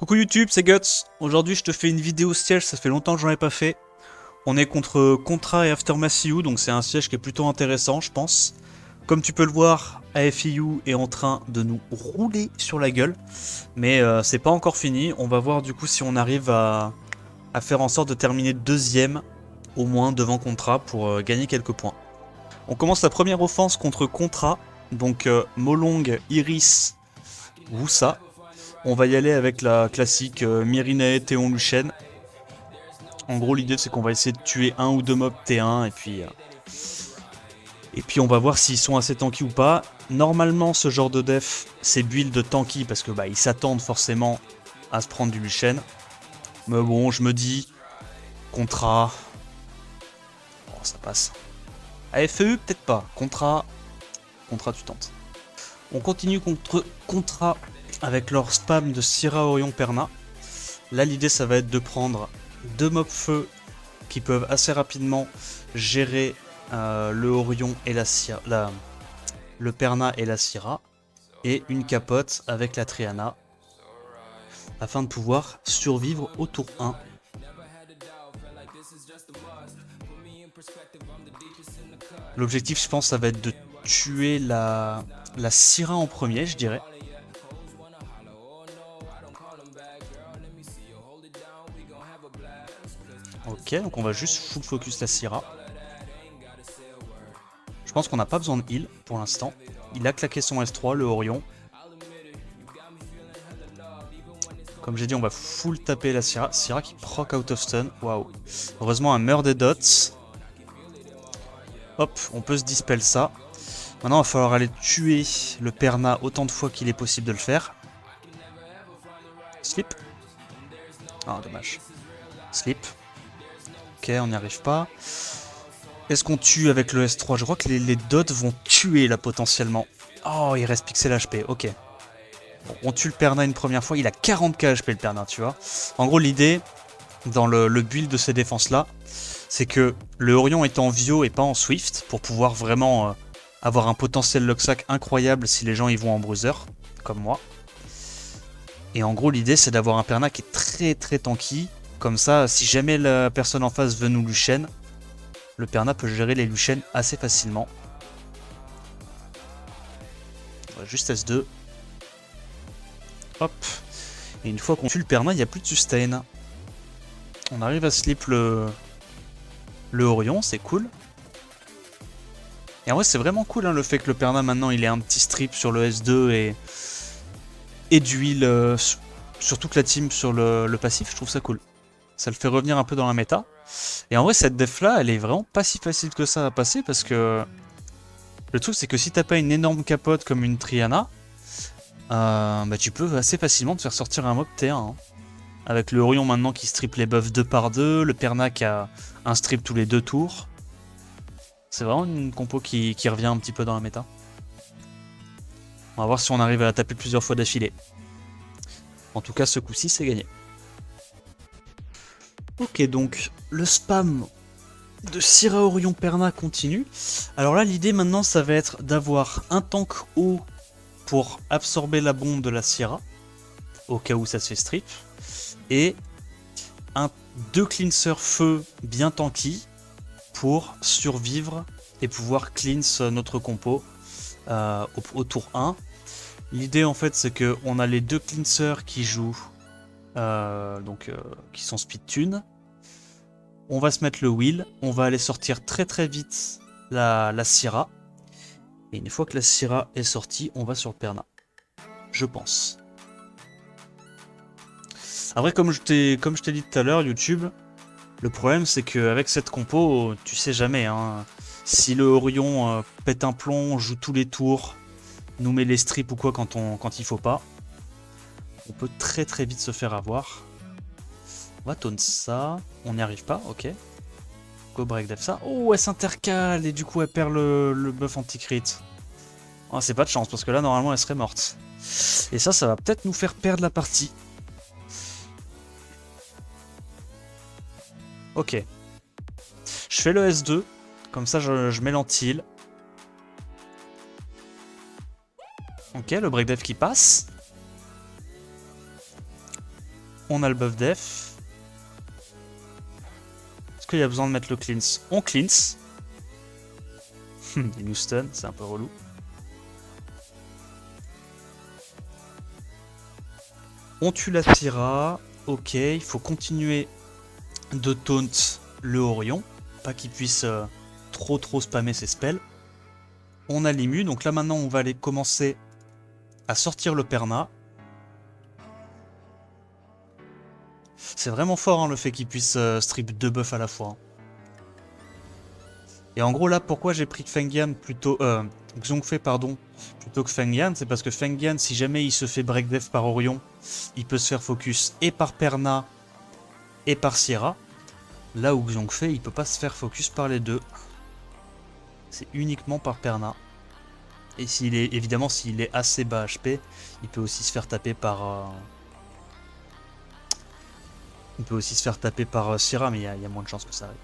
Coucou YouTube, c'est Guts. Aujourd'hui je te fais une vidéo siège, ça fait longtemps que j'en ai pas fait. On est contre Contra et Aftermath EU, donc c'est un siège qui est plutôt intéressant je pense. Comme tu peux le voir, AFIU est en train de nous rouler sur la gueule. Mais c'est pas encore fini, on va voir du coup si on arrive à faire en sorte de terminer deuxième, au moins devant Contra, pour gagner quelques points. On commence la première offense contre Contra, donc Molong, Iris, Wusa. On va y aller avec la classique Mirinae, Théon, Luchen. En gros, l'idée c'est qu'on va essayer de tuer un ou deux mobs T1 et puis on va voir s'ils sont assez tanky ou pas. Normalement, ce genre de def, c'est build tanky parce que ils s'attendent forcément à se prendre du Luchen. Mais bon, je me dis Contra. Oh, ça passe. AFEU, peut-être pas. Contra, tu tentes. On continue contre Contra avec leur spam de Syrah, Orion, Perna. Là, l'idée, ça va être de prendre deux mobs feu qui peuvent assez rapidement gérer le Orion et le Perna et la Syrah, et une capote avec la Triana afin de pouvoir survivre au tour 1. L'objectif, je pense, ça va être de tuer la Syrah en premier, je dirais. Ok, donc on va juste full focus la Syrah. Je pense qu'on n'a pas besoin de heal pour l'instant. Il a claqué son S3, le Orion. Comme j'ai dit, on va full taper la Syrah. Syrah qui proc out of stun. Waouh. Heureusement, un meurt des dots. Hop, on peut se dispel ça. Maintenant, il va falloir aller tuer le Perna autant de fois qu'il est possible de le faire. Slip. Ah, dommage. Slip. Ok, on n'y arrive pas. Est-ce qu'on tue avec le S3? Je crois que les dots vont tuer là potentiellement. Oh, il reste pixel HP, ok. Bon, on tue le Perna une première fois, il a 40k HP le Perna, tu vois. En gros, l'idée, dans le build de ces défenses-là, c'est que le Orion est en Vio et pas en Swift, pour pouvoir vraiment avoir un potentiel Locksack incroyable si les gens y vont en Bruiser, comme moi. Et en gros, l'idée, c'est d'avoir un Perna qui est très très tanky. Comme ça, si jamais la personne en face veut nous Luchen, le Perna peut gérer les Luchen assez facilement. On va juste S2. Hop. Et une fois qu'on tue le Perna, il n'y a plus de sustain. On arrive à slip le Orion, c'est cool. Et en vrai, c'est vraiment cool le fait que le Perna maintenant il ait un petit strip sur le S2 et d'huile sur toute la team sur le passif. Je trouve ça cool. Ça le fait revenir un peu dans la méta. Et en vrai, cette def là, elle est vraiment pas si facile que ça à passer parce que le truc, c'est que si t'as pas une énorme capote comme une Triana, tu peux assez facilement te faire sortir un mob T1. Hein. Avec le Orion maintenant qui strip les buffs 2 par 2, le Perna qui a un strip tous les 2 tours. C'est vraiment une compo qui revient un petit peu dans la méta. On va voir si on arrive à la taper plusieurs fois d'affilée. En tout cas, ce coup-ci, c'est gagné. Ok, donc le spam de Syrah, Orion, Perna continue. Alors là, l'idée maintenant, ça va être d'avoir un tank haut pour absorber la bombe de la Syrah, au cas où ça se fait strip, et deux cleansers feu bien tanky pour survivre et pouvoir cleanse notre compo au tour 1. L'idée en fait c'est que on a les deux cleansers qui jouent qui sont speed tune. On va se mettre le wheel, on va aller sortir très très vite la Syrah. Et une fois que la Syrah est sortie, on va sur le Perna. Je pense. Après, comme je t'ai dit tout à l'heure, YouTube, le problème c'est qu'avec cette compo, tu sais jamais. Hein, si le Orion pète un plomb, joue tous les tours, nous met les strips ou quoi quand il faut pas, on peut très très vite se faire avoir. On va taunt ça. On n'y arrive pas, ok. Go break def ça. Oh, elle s'intercale et du coup elle perd le buff anti-crit. Oh, c'est pas de chance parce que là normalement elle serait morte. Et ça va peut-être nous faire perdre la partie. Ok. Je fais le S2. Comme ça je mets l'anti-heal. Ok, le break def qui passe. On a le buff def. Est-ce qu'il y a besoin de mettre le cleanse? On cleanse. Il nous stun, c'est un peu relou. On tue la Syra. Ok, il faut continuer de taunt le Orion. Pas qu'il puisse trop spammer ses spells. On a l'immu, donc là maintenant on va aller commencer à sortir le Perna. C'est vraiment fort hein, le fait qu'il puisse strip 2 buffs à la fois. Et en gros là pourquoi j'ai pris Fengyan plutôt... Xiongfei pardon, plutôt que Fengyan, c'est parce que Fengyan si jamais il se fait break def par Orion, il peut se faire focus et par Perna et par Sierra. Là où Xiongfei il peut pas se faire focus par les deux. C'est uniquement par Perna. Et s'il est évidemment s'il est assez bas HP, il peut aussi se faire taper par... Il peut aussi se faire taper par Sierra, mais il y a moins de chances que ça arrive.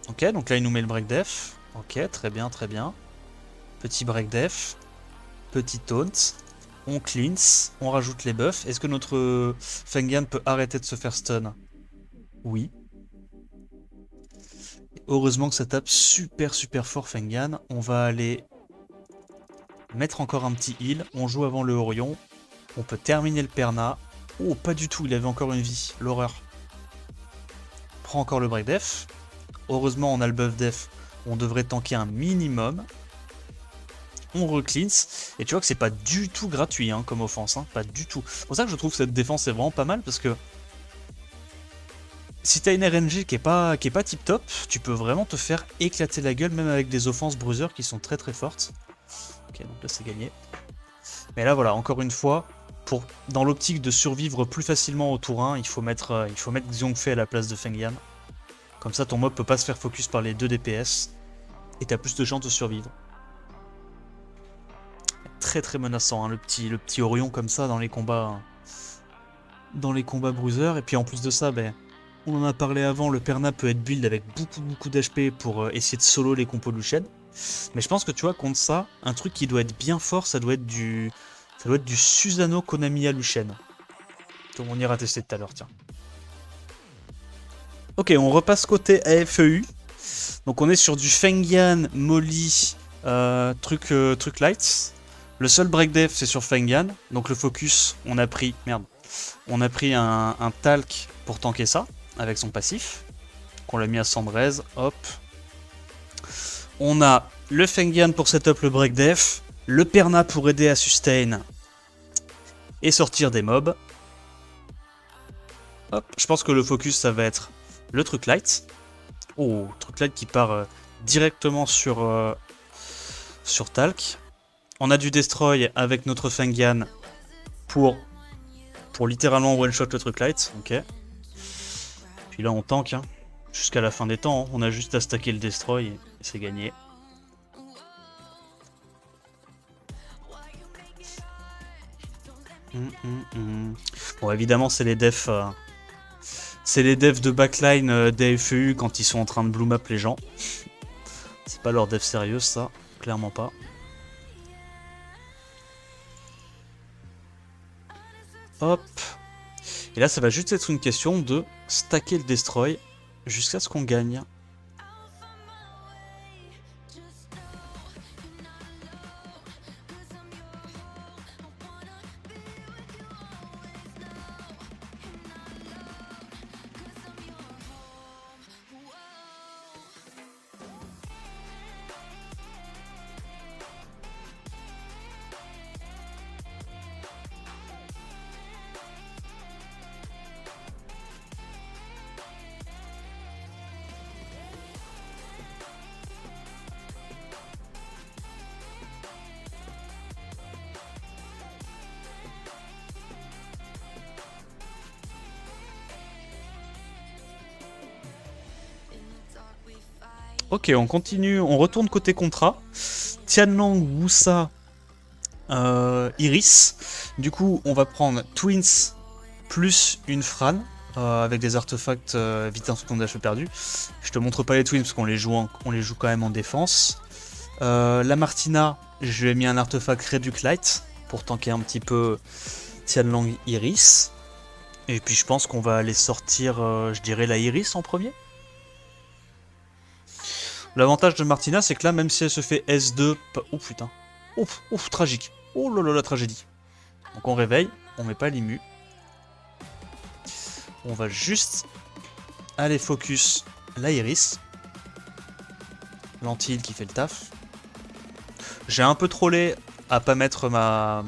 Ok, donc là il nous met le break def. Ok, très bien, très bien. Petit break def. Petit taunt. On cleanse. On rajoute les buffs. Est-ce que notre Fengyan peut arrêter de se faire stun? Oui. Heureusement que ça tape super fort Fengyan. On va aller mettre encore un petit heal. On joue avant le Orion. On peut terminer le Perna. Oh, pas du tout, il avait encore une vie. L'horreur. Prends encore le break def. Heureusement, on a le buff def. On devrait tanker un minimum. On recleanse. Et tu vois que c'est pas du tout gratuit hein, comme offense. Hein, pas du tout. C'est pour ça que je trouve que cette défense est vraiment pas mal. Parce que si t'as une RNG qui est pas tip top, tu peux vraiment te faire éclater la gueule. Même avec des offenses bruiser qui sont très fortes. Ok, donc là c'est gagné. Mais là voilà, encore une fois, dans l'optique de survivre plus facilement au tour 1, il faut mettre Xiongfei à la place de Fengyan. Comme ça ton mob peut pas se faire focus par les 2 DPS. Et t'as plus de chances de survivre. Très menaçant hein, le petit Orion comme ça dans les combats bruiser. Et puis en plus de ça, ben, on en a parlé avant, le Perna peut être build avec beaucoup d'HP pour essayer de solo les compos Lucian. Mais je pense que tu vois, contre ça, un truc qui doit être bien fort, ça doit être du Susanoo Konamiya Lucian. Donc on ira tester tout à l'heure, tiens. Ok, on repasse côté AFEU. Donc on est sur du Fengyan, Molly, truc lights. Le seul break def c'est sur Fengyan. Donc le focus, on a pris un talc pour tanker ça, avec son passif. Qu'on l'a mis à 113, hop. On a le Fengyan pour setup le break def. Le Perna pour aider à sustain. Et sortir des mobs. Hop, je pense que le focus ça va être le truc light. Oh, truc light qui part directement sur talc. On a du destroy avec notre Fengyan pour littéralement one shot le truc light. Ok. Puis là on tank hein, jusqu'à la fin des temps. Hein. On a juste à stacker le destroy et c'est gagné. Bon évidemment c'est les defs. C'est les devs de backline d'AFEU quand ils sont en train de bloom up les gens. C'est pas leur dev sérieuse ça, clairement pas. Hop. Et là ça va juste être une question de stacker le destroy jusqu'à ce qu'on gagne. Ok, on continue, on retourne côté contrat. Tianlang, Wusa, Iris. Du coup, on va prendre Twins plus une Fran avec des artefacts éviter un seconde d'HP perdu. Je te montre pas les Twins parce qu'on les joue quand même en défense. La Martina, je lui ai mis un artefact Reduc Light pour tanker un petit peu Tianlang, Iris. Et puis je pense qu'on va aller sortir, je dirais, la Iris en premier. L'avantage de Martina, c'est que là, même si elle se fait S2... Oh putain. Ouf, ouf, tragique. Oh là là, la tragédie. Donc on réveille, on met pas l'immu. On va juste aller focus la Iris. L'anti-heal qui fait le taf. J'ai un peu trollé à pas mettre ma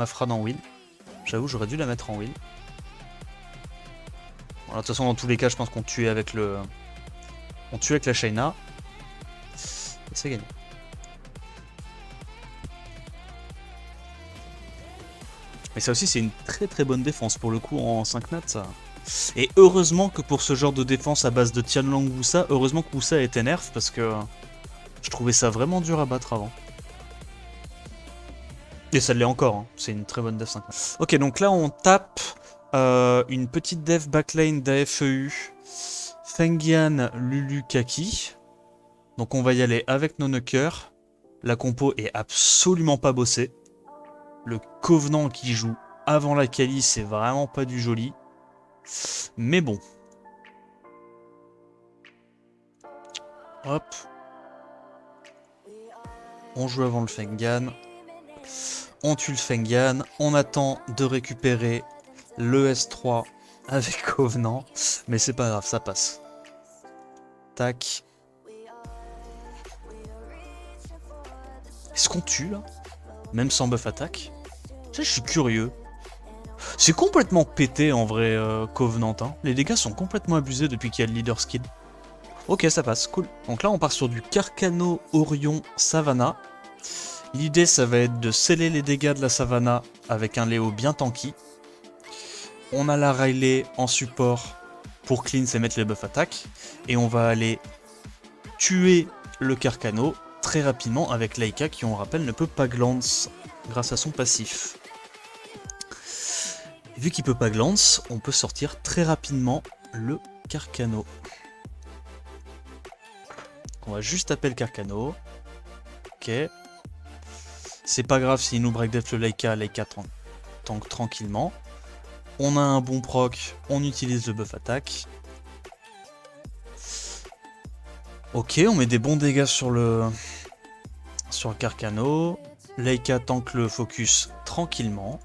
Fran en wheel. J'avoue, j'aurais dû la mettre en wheel. Voilà, de toute façon, dans tous les cas, je pense qu'on tue avec le... On tue avec la Shayna. Et c'est gagné. Mais ça aussi, c'est une très très bonne défense pour le coup en 5 nats, ça. Et heureusement que pour ce genre de défense à base de Tianlang Wusa, heureusement que Wusa a été nerf parce que je trouvais ça vraiment dur à battre avant. Et ça l'est encore, hein. C'est une très bonne def 5 nats. Ok, donc là on tape une petite def backline d'AFEU, Fengyang, Lulu, Kaki. Donc on va y aller avec nos knockers. La compo est absolument pas bossée. Le Covenant qui joue avant la Kali, c'est vraiment pas du joli. Mais bon. Hop. On joue avant le Fengyang. On tue le Fengyang. On attend de récupérer le S3 avec Covenant. Mais c'est pas grave, ça passe. Tac. Est-ce qu'on tue là? Même sans buff attaque? Ça, je suis curieux. C'est complètement pété en vrai, Covenant. Hein. Les dégâts sont complètement abusés depuis qu'il y a le leader skill. Ok, ça passe, cool. Donc là, on part sur du Carcano, Orion, Savannah. L'idée, ça va être de sceller les dégâts de la Savannah avec un Léo bien tanky. On a la Riley en support pour cleanse et mettre les buffs attaque. Et on va aller tuer le Carcano très rapidement avec Laika qui, on rappelle, ne peut pas glance grâce à son passif. Et vu qu'il peut pas glance, on peut sortir très rapidement le Carcano. On va juste taper le Carcano. Ok. C'est pas grave s'il nous break death le Laika tank tranquillement. On a un bon proc, on utilise le buff attaque. Ok, on met des bons dégâts sur le Carcano. Laika tank le focus tranquillement.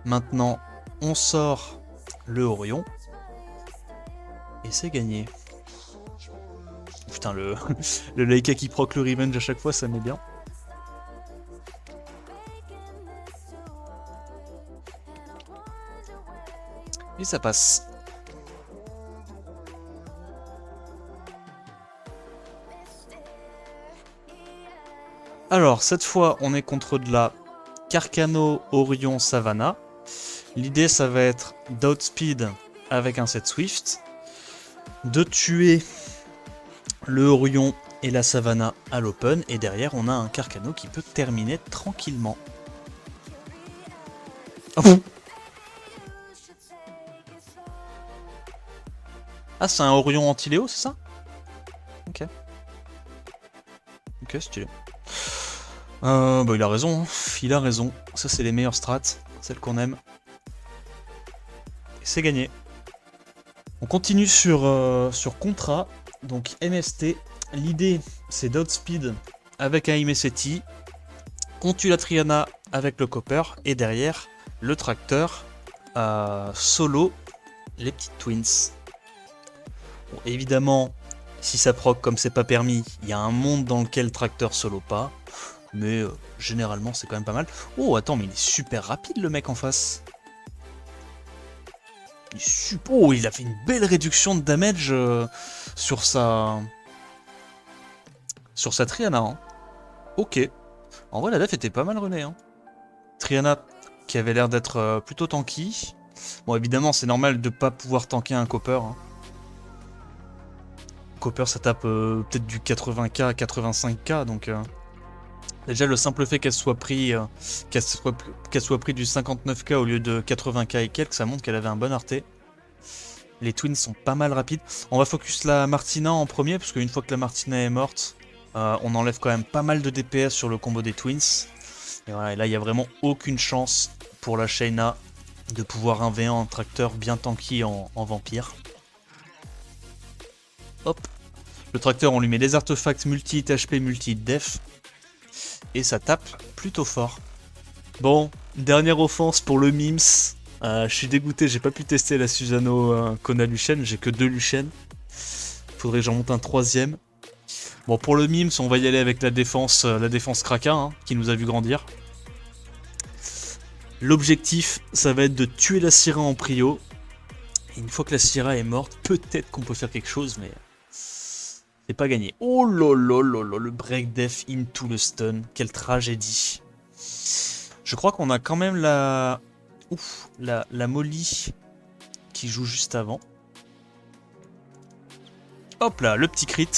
Maintenant, on sort le Orion. Et c'est gagné. Putain, le Laika qui proc le revenge à chaque fois, ça met bien. Et ça passe. Alors, cette fois, on est contre de la Carcano, Orion, Savannah. L'idée, ça va être d'outspeed avec un set Swift, de tuer le Orion et la Savannah à l'open, et derrière, on a un Carcano qui peut terminer tranquillement. Oh. Ah, c'est un Orion anti-Léo, c'est ça? Ok. Ok, stylé. Bah, il a raison, hein. Il a raison. Ça, c'est les meilleures strats, celles qu'on aime. Et c'est gagné. On continue sur Contra, donc MST. L'idée, c'est d'outspeed avec un Imeseti. On tue la Triana avec le Copper, et derrière, le tracteur solo les petites twins. Bon, évidemment, si ça proc comme c'est pas permis, il y a un monde dans lequel le tracteur solo pas. Mais généralement, c'est quand même pas mal. Oh, attends, mais il est super rapide le mec en face. Oh, il a fait une belle réduction de damage sur sa Triana. Hein. Ok. En vrai, la def était pas mal runée. Hein. Triana qui avait l'air d'être plutôt tanky. Bon, évidemment, c'est normal de pas pouvoir tanker un Copper. Hein. Copper, ça tape peut-être du 80k à 85k, donc... Déjà, le simple fait qu'elle soit pris du 59k au lieu de 80k et quelques, ça montre qu'elle avait un bon arté. Les twins sont pas mal rapides. On va focus la Martina en premier, parce qu'une fois que la Martina est morte, on enlève quand même pas mal de DPS sur le combo des twins. Et voilà, et là, il n'y a vraiment aucune chance pour la Shayna de pouvoir 1v1 en tracteur bien tanky en vampire. Hop. Le tracteur, on lui met des artefacts multi-hit HP, multi-hit def. Et ça tape plutôt fort. Bon, dernière offense pour le Mims. Je suis dégoûté, j'ai pas pu tester la Susano Kona Lucienne, j'ai que 2 Luciennes. Faudrait que j'en monte un 3ème. Bon, pour le Mims, on va y aller avec la défense Kraka, hein, qui nous a vu grandir. L'objectif, ça va être de tuer la Syra en prio. Et une fois que la Syra est morte, peut-être qu'on peut faire quelque chose, mais c'est pas gagné. Oh lolololo, le break def into le stun, quelle tragédie. Je crois qu'on a quand même la Molly qui joue juste avant. Hop là, le petit crit.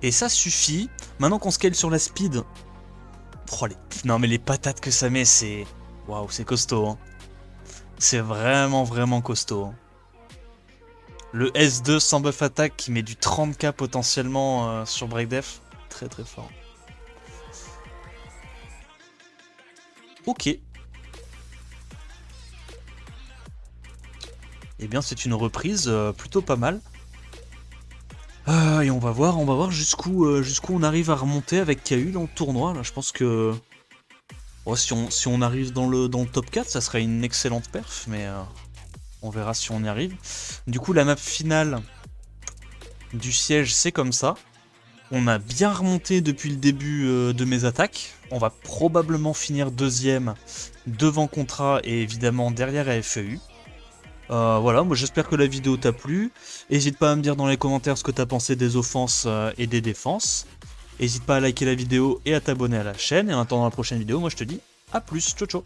Et ça suffit. Maintenant qu'on scale sur la speed. Oh, non mais les patates que ça met, c'est... Waouh, c'est costaud. Hein. C'est vraiment, vraiment costaud. Hein. Le S2 sans buff attaque qui met du 30k potentiellement sur breakdef. Très très fort. Ok. Eh bien c'est une reprise plutôt pas mal. Et on va voir jusqu'où on arrive à remonter avec KU dans le tournoi. Là, je pense que oh, si on arrive dans le top 4, ça serait une excellente perf, mais on verra si on y arrive. Du coup, la map finale du siège, c'est comme ça. On a bien remonté depuis le début de mes attaques. On va probablement finir 2ème devant Contra et évidemment derrière AFEU. Voilà, moi j'espère que la vidéo t'a plu. N'hésite pas à me dire dans les commentaires ce que t'as pensé des offenses et des défenses. N'hésite pas à liker la vidéo et à t'abonner à la chaîne. Et en attendant la prochaine vidéo, moi je te dis à plus, ciao ciao.